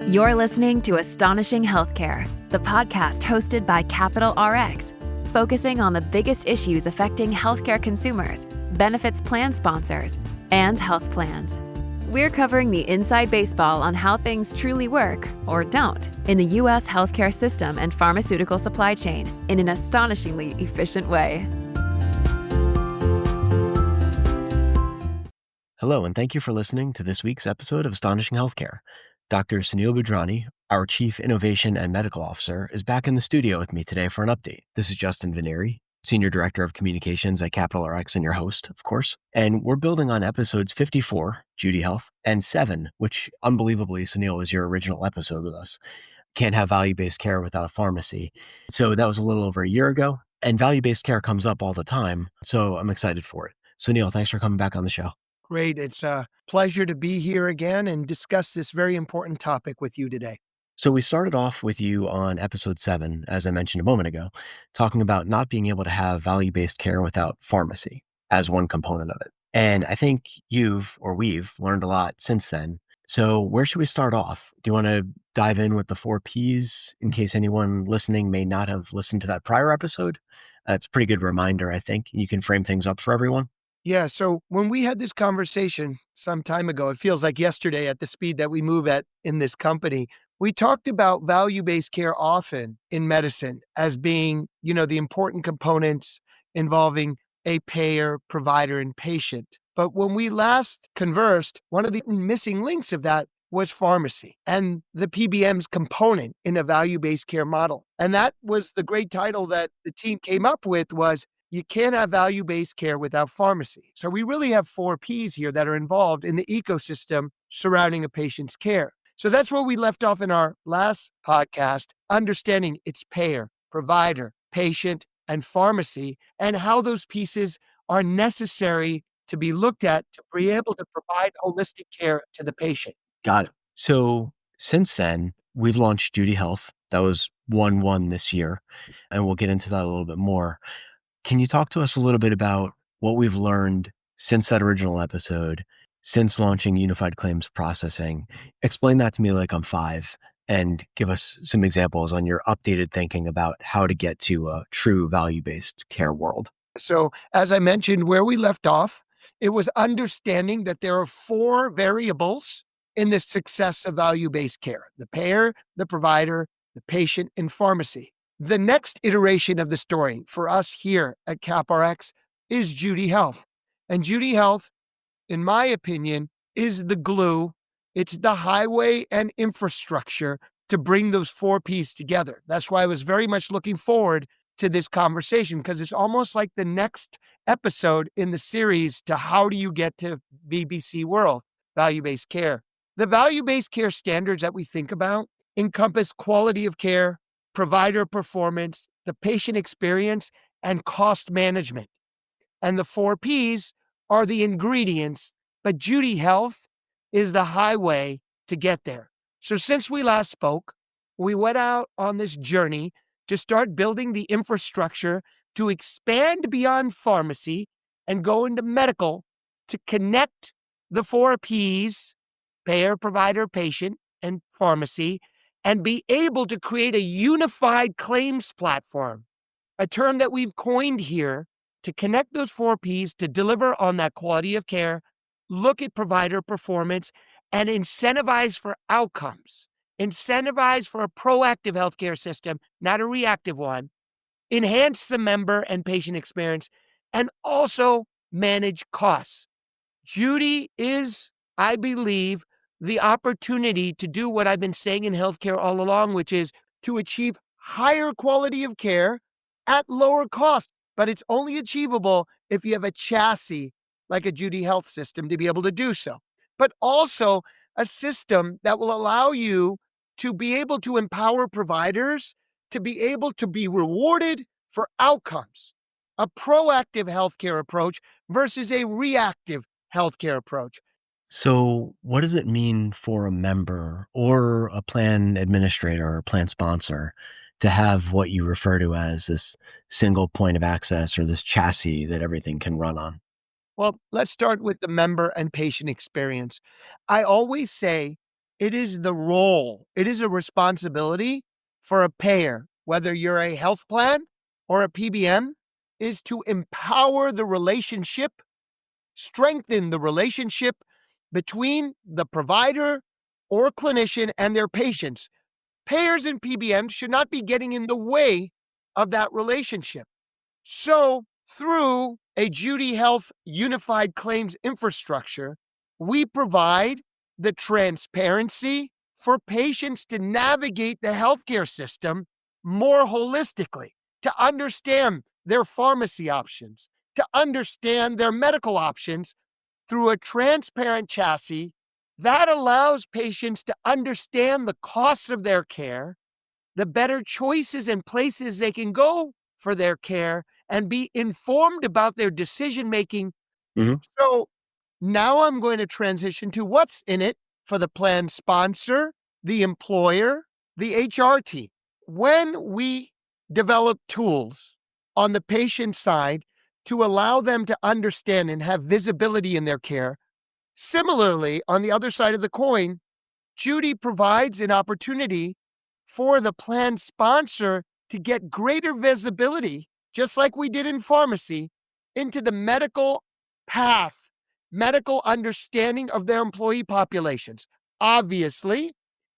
You're listening to Astonishing Healthcare, the podcast hosted by Capital RX, focusing on the biggest issues affecting healthcare consumers, benefits plan sponsors, and health plans. We're covering the inside baseball on how things truly work, or don't, in the U.S. healthcare system and pharmaceutical supply chain in an astonishingly efficient way. Hello, and thank you for listening to this week's episode of Astonishing Healthcare. Dr. Sunil Budhrani, our Chief Innovation and Medical Officer, is back in the studio with me today for an update. This is Justin Vineri, Senior Director of Communications at Capital RX and your host, of course. And we're building on episodes 54, Judy Health, and 7, which unbelievably, Sunil, was your original episode with us. Can't have value-based care without a pharmacy. So that was a little over a year ago, and value-based care comes up all the time, so I'm excited for it. Sunil, thanks for coming back on the show. Great. It's a pleasure to be here again and discuss this very important topic with you today. So we started off with you on episode 7, as I mentioned a moment ago, talking about not being able to have value-based care without pharmacy as one component of it. And I think we've learned a lot since then. So where should we start off? Do you want to dive in with the 4 Ps in case anyone listening may not have listened to that prior episode? It's a pretty good reminder, I think. You can frame things up for everyone. Yeah. So when we had this conversation some time ago, it feels like yesterday at the speed that we move at in this company, we talked about value-based care often in medicine as being, the important components involving a payer, provider, and patient. But when we last conversed, one of the missing links of that was pharmacy and the PBM's component in a value-based care model. And that was the great title that the team came up with was, you can't have value-based care without pharmacy. So we really have 4 Ps here that are involved in the ecosystem surrounding a patient's care. So that's where we left off in our last podcast, understanding its payer, provider, patient, and pharmacy, and how those pieces are necessary to be looked at to be able to provide holistic care to the patient. Got it. So since then, we've launched Judy Health. That was 1/1 this year, and we'll get into that a little bit more. Can you talk to us a little bit about what we've learned since that original episode, since launching unified claims processing? Explain that to me like I'm 5 and give us some examples on your updated thinking about how to get to a true value-based care world. So as I mentioned, where we left off, it was understanding that there are 4 variables in the success of value-based care: the payer, the provider, the patient, and pharmacy. The next iteration of the story for us here at CapRx is Judy Health. And Judy Health, in my opinion, is the glue. It's the highway and infrastructure to bring those 4 Ps together. That's why I was very much looking forward to this conversation, because it's almost like the next episode in the series to how do you get to VBC world, value-based care. The value-based care standards that we think about encompass quality of care, provider performance, the patient experience, and cost management. And the 4 Ps are the ingredients, but Judy Health is the highway to get there. So since we last spoke, we went out on this journey to start building the infrastructure to expand beyond pharmacy and go into medical to connect the 4 Ps, payer, provider, patient, and pharmacy, and be able to create a unified claims platform, a term that we've coined here to connect those 4 Ps to deliver on that quality of care, look at provider performance, and incentivize for outcomes, incentivize for a proactive healthcare system, not a reactive one, enhance the member and patient experience, and also manage costs. Judy is, I believe, the opportunity to do what I've been saying in healthcare all along, which is to achieve higher quality of care at lower cost. But it's only achievable if you have a chassis like a Judy Health system to be able to do so. But also a system that will allow you to be able to empower providers to be able to be rewarded for outcomes, a proactive healthcare approach versus a reactive healthcare approach. So what does it mean for a member or a plan administrator or plan sponsor to have what you refer to as this single point of access or this chassis that everything can run on? Well, let's start with the member and patient experience. I always say It is the role, it is a responsibility for a payer, whether you're a health plan or a PBM, is to empower the relationship, strengthen the relationship between the provider or clinician and their patients. Payers and PBMs should not be getting in the way of that relationship. So, through a Judy Health unified claims infrastructure, we provide the transparency for patients to navigate the healthcare system more holistically, to understand their pharmacy options, to understand their medical options through a transparent chassis that allows patients to understand the costs of their care, the better choices and places they can go for their care, and be informed about their decision making. Mhm. So now I'm going to transition to what's in it for the plan sponsor, the employer, the HR team. When we develop tools on the patient side to allow them to understand and have visibility in their care, similarly, on the other side of the coin, Judy provides an opportunity for the plan sponsor to get greater visibility, just like we did in pharmacy, into the medical path, medical understanding of their employee populations. Obviously,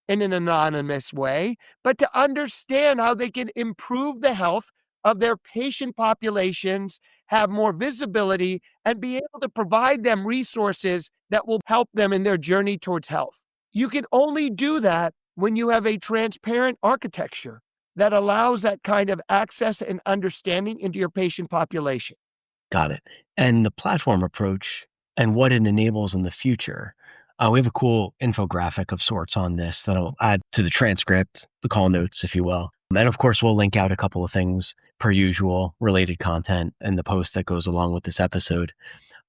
in an anonymous way, but to understand how they can improve the health of their patient populations, have more visibility, and be able to provide them resources that will help them in their journey towards health. You can only do that when you have a transparent architecture that allows that kind of access and understanding into your patient population. Got it. And the platform approach and what it enables in the future. We have a cool infographic of sorts on this that'll add to the transcript, the call notes, if you will. And of course, we'll link out a couple of things per usual, related content in the post that goes along with this episode.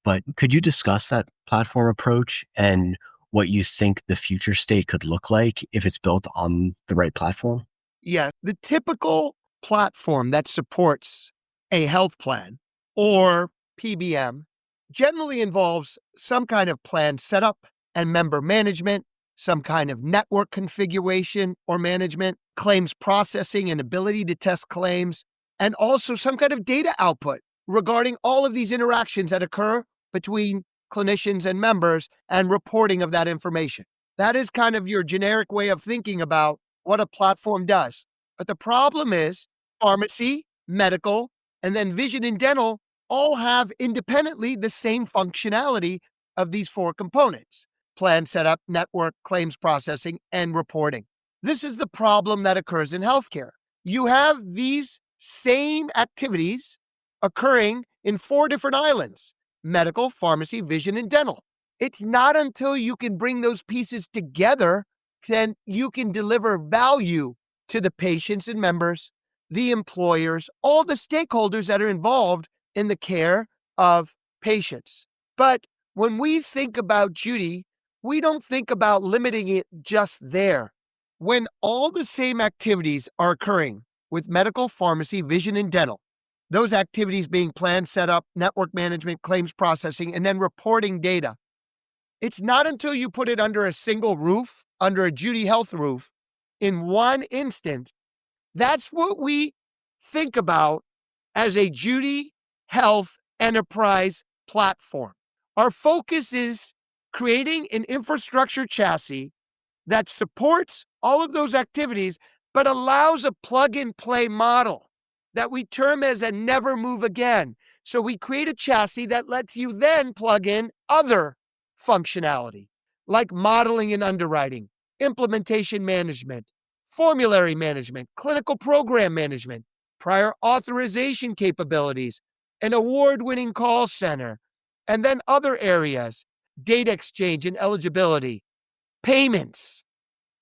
But could you discuss that platform approach and what you think the future state could look like if it's built on the right platform? Yeah, the typical platform that supports a health plan or PBM generally involves some kind of plan setup and member management, some kind of network configuration or management, claims processing and ability to test claims, and also some kind of data output regarding all of these interactions that occur between clinicians and members and reporting of that information. That is kind of your generic way of thinking about what a platform does. But the problem is pharmacy, medical, and then vision and dental all have independently the same functionality of these four components: plan setup, network, claims processing, and reporting. This is the problem that occurs in healthcare. You have these same activities occurring in four different islands: medical, pharmacy, vision, and dental. It's not until you can bring those pieces together then you can deliver value to the patients and members, the employers, all the stakeholders that are involved in the care of patients. But when we think about Judy, we don't think about limiting it just there. When all the same activities are occurring with medical, pharmacy, vision, and dental, those activities being plan setup, network management, claims processing, and then reporting data, it's not until you put it under a single roof, under a Judy Health roof, in one instance, that's what we think about as a Judy Health enterprise platform. Our focus is creating an infrastructure chassis that supports all of those activities, but allows a plug and play model that we term as a never move again. So we create a chassis that lets you then plug in other functionality like modeling and underwriting, implementation management, formulary management, clinical program management, prior authorization capabilities, an award-winning call center, and then other areas: data exchange and eligibility, payments,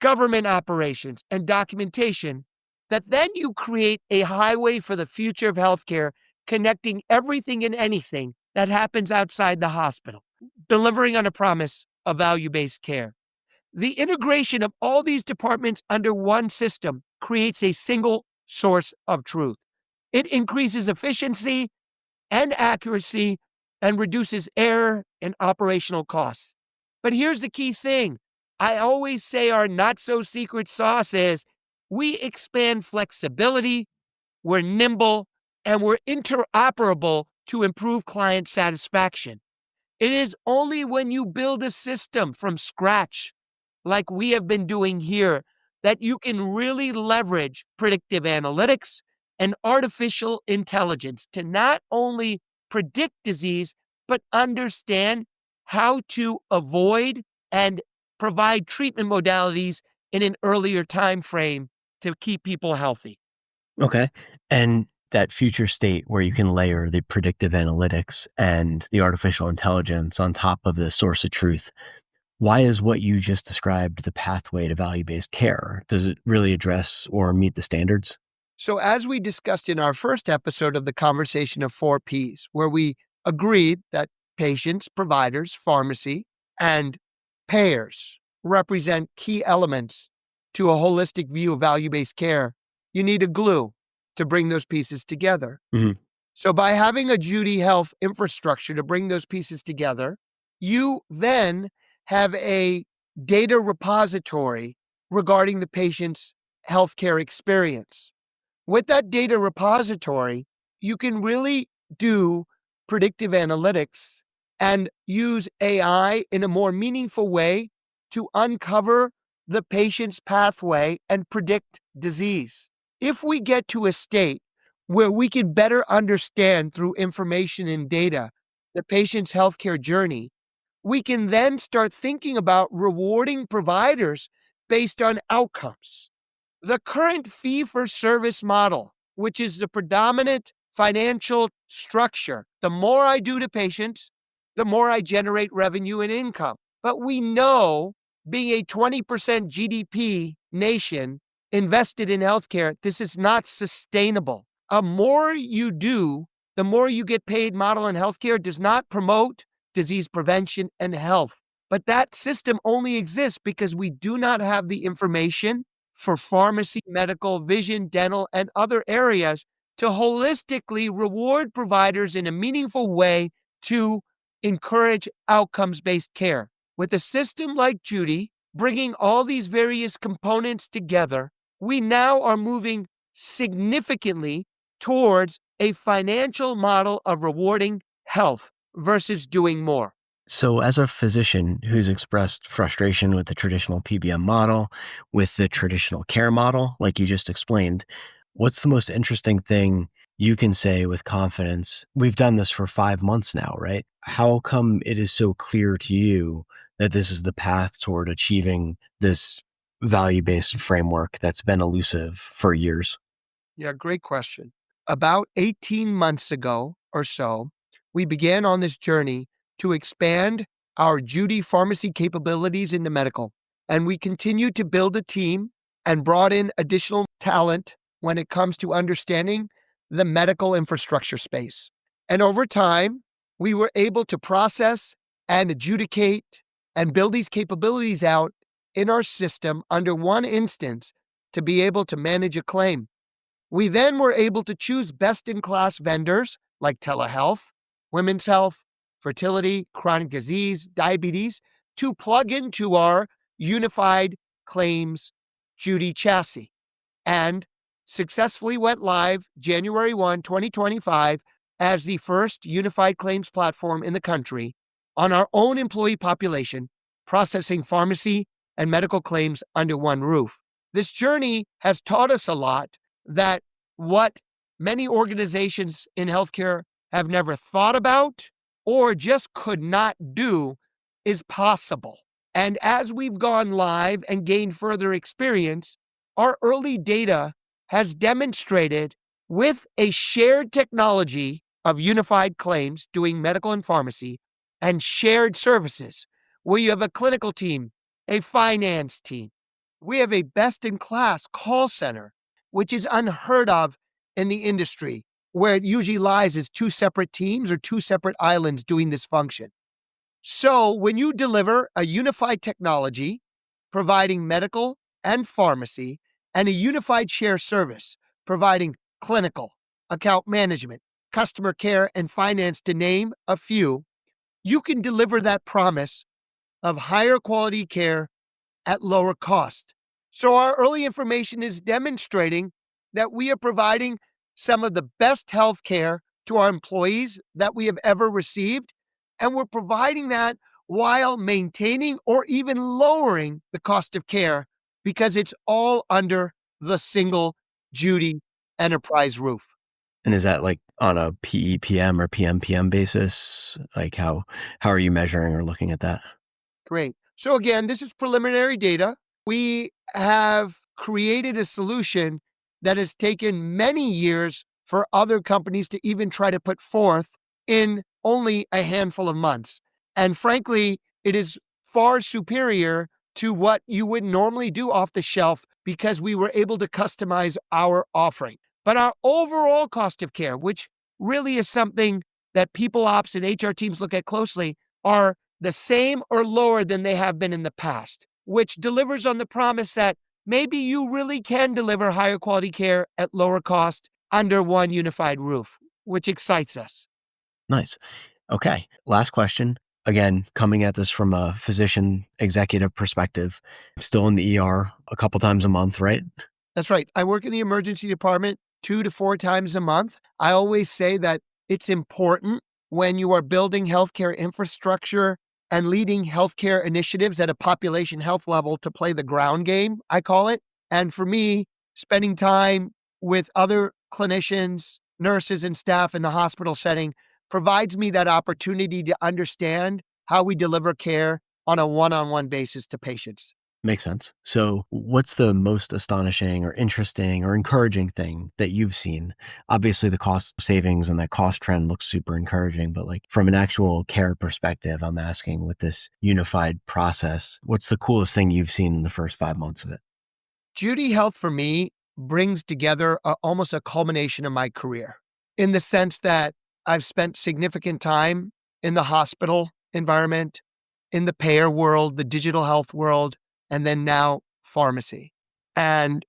government operations, and documentation, that then you create a highway for the future of healthcare, connecting everything and anything that happens outside the hospital, delivering on a promise of value-based care. The integration of all these departments under one system creates a single source of truth. It increases efficiency and accuracy and reduces error and operational costs. But here's the key thing: I always say our not so secret sauce is we expand flexibility, we're nimble, and we're interoperable to improve client satisfaction. It is only when you build a system from scratch, like we have been doing here, that you can really leverage predictive analytics and artificial intelligence to not only predict disease, but understand how to avoid and provide treatment modalities in an earlier time frame to keep people healthy. Okay. And that future state where you can layer the predictive analytics and the artificial intelligence on top of the source of truth. Why is what you just described the pathway to value-based care? Does it really address or meet the standards? So, as we discussed in our first episode of the Conversation of 4Ps, where we agreed that patients, providers, pharmacy, and payers represent key elements to a holistic view of value-based care, you need a glue to bring those pieces together. Mhm. So, by having a Judy Health infrastructure to bring those pieces together, you then have a data repository regarding the patient's healthcare experience. With that data repository, you can really do predictive analytics and use AI in a more meaningful way to uncover the patient's pathway and predict disease. If we get to a state where we can better understand through information and data the patient's healthcare journey, we can then start thinking about rewarding providers based on outcomes. The current fee-for-service model, which is the predominant financial structure, the more I do to patients, the more I generate revenue and income. But we know, being a 20% GDP nation invested in healthcare, this is not sustainable. The more you do, the more you get paid model in healthcare does not promote disease prevention and health. But that system only exists because we do not have the information for pharmacy, medical, vision, dental, and other areas to holistically reward providers in a meaningful way to encourage outcomes-based care. With a system like Judy, bringing all these various components together, we now are moving significantly towards a financial model of rewarding health versus doing more. So, as a physician who's expressed frustration with the traditional PBM model, with the traditional care model, like you just explained, what's the most interesting thing you can say with confidence? We've done this for 5 months now, right? How come it is so clear to you that this is the path toward achieving this value-based framework that's been elusive for years? Yeah, great question. About 18 months ago or so, we began on this journey to expand our Judy pharmacy capabilities into medical. And we continued to build a team and brought in additional talent when it comes to understanding the medical infrastructure space. And over time, we were able to process and adjudicate and build these capabilities out in our system under one instance to be able to manage a claim. We then were able to choose best-in-class vendors like telehealth, women's health, fertility, chronic disease, diabetes, to plug into our unified claims Judy chassis, and successfully went live January 1, 2025 as the first unified claims platform in the country on our own employee population, processing pharmacy and medical claims under one roof. This journey has taught us a lot that what many organizations in healthcare have never thought about or just could not do is possible. And as we've gone live and gained further experience, our early data has demonstrated with a shared technology of unified claims doing medical and pharmacy and shared services, where you have a clinical team, a finance team. We have a best-in-class call center, which is unheard of in the industry, where it usually lies as two separate teams or two separate islands doing this function. So when you deliver a unified technology, providing medical and pharmacy, and a unified share service, providing clinical, account management, customer care, and finance, to name a few, you can deliver that promise of higher quality care at lower cost. So our early information is demonstrating that we are providing some of the best health care to our employees that we have ever received. And we're providing that while maintaining or even lowering the cost of care because it's all under the single Judy enterprise roof. And is that like on a PEPM or PMPM basis? Like how are you measuring or looking at that? Great. So again, this is preliminary data. We have created a solution that has taken many years for other companies to even try to put forth in only a handful of months. And frankly, it is far superior to what you would normally do off the shelf because we were able to customize our offering. But our overall cost of care, which really is something that people ops and HR teams look at closely, are the same or lower than they have been in the past, which delivers on the promise that maybe you really can deliver higher quality care at lower cost under one unified roof, which excites us. Nice. Okay. Last question. Again, coming at this from a physician executive perspective, still in the ER a couple times a month, right? That's right. I work in the emergency department 2 to 4 times a month. I always say that it's important when you are building healthcare infrastructure and leading healthcare initiatives at a population health level to play the ground game, I call it. And for me, spending time with other clinicians, nurses, and staff in the hospital setting provides me that opportunity to understand how we deliver care on a one-on-one basis to patients. Makes sense. So what's the most astonishing or interesting or encouraging thing that you've seen? Obviously, the cost savings and that cost trend looks super encouraging, but like from an actual care perspective, I'm asking with this unified process, what's the coolest thing you've seen in the first 5 months of it? Judy Health for me brings together almost a culmination of my career in the sense that I've spent significant time in the hospital environment, in the payer world, the digital health world, and then now pharmacy. And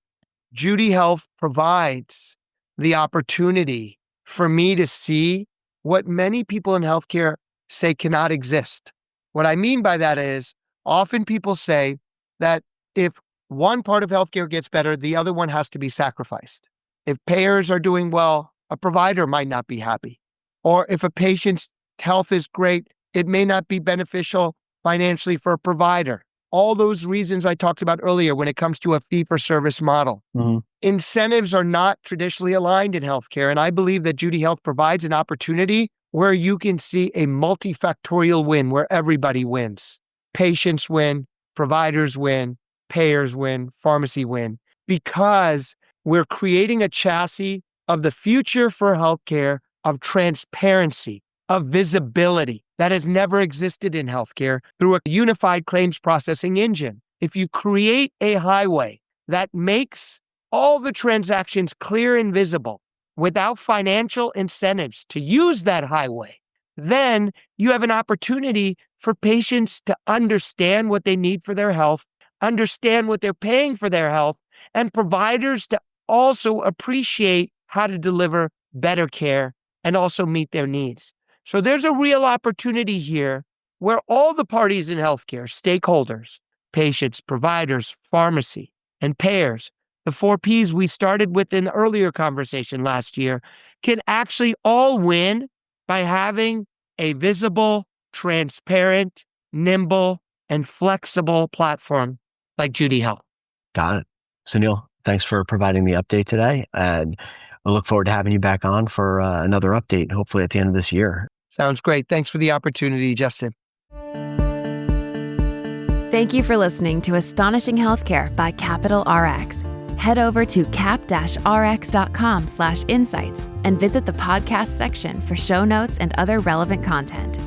Judy Health provides the opportunity for me to see what many people in healthcare say cannot exist. What I mean by that is often people say that if one part of healthcare gets better, the other one has to be sacrificed. If payers are doing well, a provider might not be happy. Or if a patient's health is great, it may not be beneficial financially for a provider. All those reasons I talked about earlier when it comes to a fee-for-service model. Mm-hmm. Incentives are not traditionally aligned in healthcare, and I believe that Judy Health provides an opportunity where you can see a multifactorial win where everybody wins. Patients win, providers win, payers win, pharmacy win, because we're creating a chassis of the future for healthcare of transparency, of visibility that has never existed in healthcare through a unified claims processing engine. If you create a highway that makes all the transactions clear and visible without financial incentives to use that highway, then you have an opportunity for patients to understand what they need for their health, understand what they're paying for their health, and providers to also appreciate how to deliver better care and also meet their needs. So there's a real opportunity here where all the parties in healthcare, stakeholders, patients, providers, pharmacy, and payers, the 4 Ps we started with in the earlier conversation last year, can actually all win by having a visible, transparent, nimble, and flexible platform like Judy Health. Got it. Sunil, thanks for providing the update today. And I look forward to having you back on for another update, hopefully at the end of this year. Sounds great. Thanks for the opportunity, Justin. Thank you for listening to Astonishing Healthcare by Capital RX. Head over to cap-rx.com/insights and visit the podcast section for show notes and other relevant content.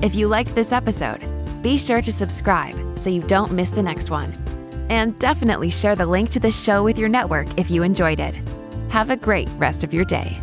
If you liked this episode, be sure to subscribe so you don't miss the next one. And definitely share the link to the show with your network if you enjoyed it. Have a great rest of your day.